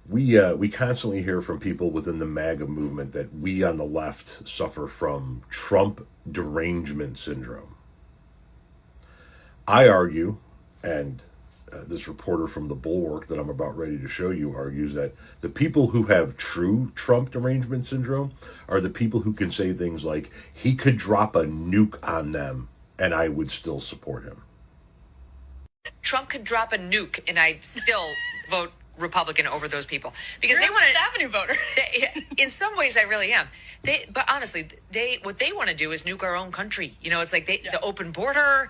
We constantly hear from people within the MAGA movement that we on the left suffer from Trump Derangement Syndrome. I argue, and this reporter from the Bulwark that I'm about ready to show you argues, that the people who have true Trump Derangement Syndrome are the people who can say things like, he could drop a nuke on them and I would still support him. Trump could drop a nuke and I'd still vote Republican over those people because they want an Avenue voter. In some ways, I really am. But honestly, what they want to do is nuke our own country. You know, it's like the open border,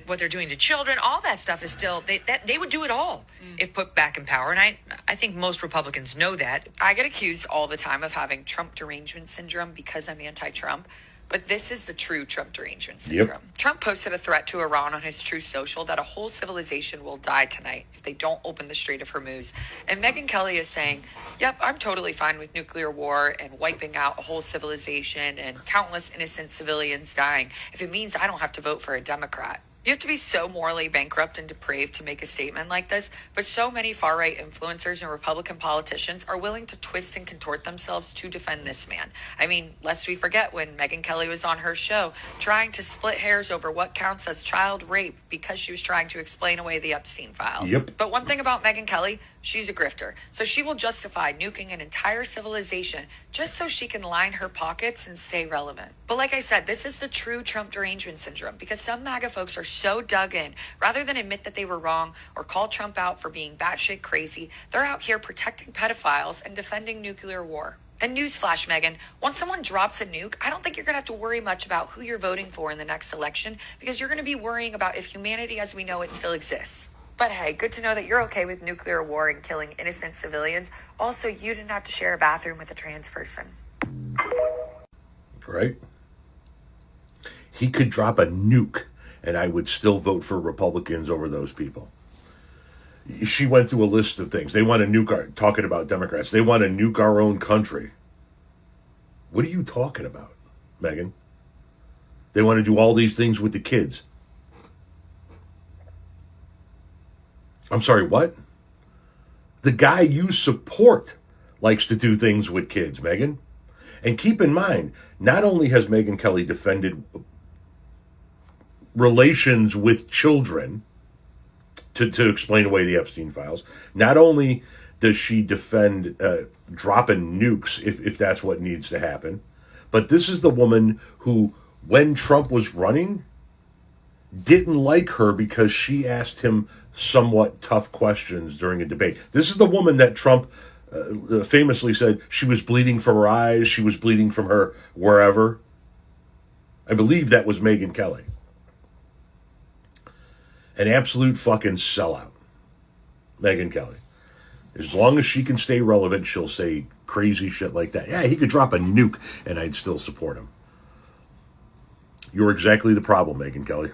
what they're doing to children, all that stuff is still they would do it all if put back in power. And I think most Republicans know that. I get accused all the time of having Trump derangement syndrome because I'm anti-Trump. But this is the true Trump derangement syndrome. Yep. Trump posted a threat to Iran on his Truth Social that a whole civilization will die tonight if they don't open the Strait of Hormuz. And Megyn Kelly is saying, yep, I'm totally fine with nuclear war and wiping out a whole civilization and countless innocent civilians dying if it means I don't have to vote for a Democrat. You have to be so morally bankrupt and depraved to make a statement like this, but so many far-right influencers and Republican politicians are willing to twist and contort themselves to defend this man. I mean, lest we forget when Megyn Kelly was on her show trying to split hairs over what counts as child rape because she was trying to explain away the Epstein files. Yep. But one thing about Megyn Kelly, she's a grifter. So she will justify nuking an entire civilization just so she can line her pockets and stay relevant. But like I said, this is the true Trump derangement syndrome because some MAGA folks are so dug in. Rather than admit that they were wrong or call Trump out for being batshit crazy, they're out here protecting pedophiles and defending nuclear war. And newsflash, Megyn, once someone drops a nuke, I don't think you're going to have to worry much about who you're voting for in the next election because you're going to be worrying about if humanity as we know it still exists. But hey, good to know that you're okay with nuclear war and killing innocent civilians. Also, you didn't have to share a bathroom with a trans person. Right? He could drop a nuke and I would still vote for Republicans over those people. She went through a list of things. They want to nuke talking about Democrats. They want to nuke our own country. What are you talking about, Megyn? They want to do all these things with the kids. I'm sorry, what? The guy you support likes to do things with kids, Megyn. And keep in mind, not only has Megyn Kelly defended relations with children to explain away the Epstein files, not only does she defend dropping nukes if that's what needs to happen, but this is the woman who, when Trump was running, didn't like her because she asked him somewhat tough questions during a debate. This is the woman that Trump famously said she was bleeding from her eyes, she was bleeding from her wherever. I believe that was Megyn Kelly. An absolute fucking sellout. Megyn Kelly. As long as she can stay relevant, she'll say crazy shit like that. Yeah, he could drop a nuke and I'd still support him. You're exactly the problem, Megyn Kelly.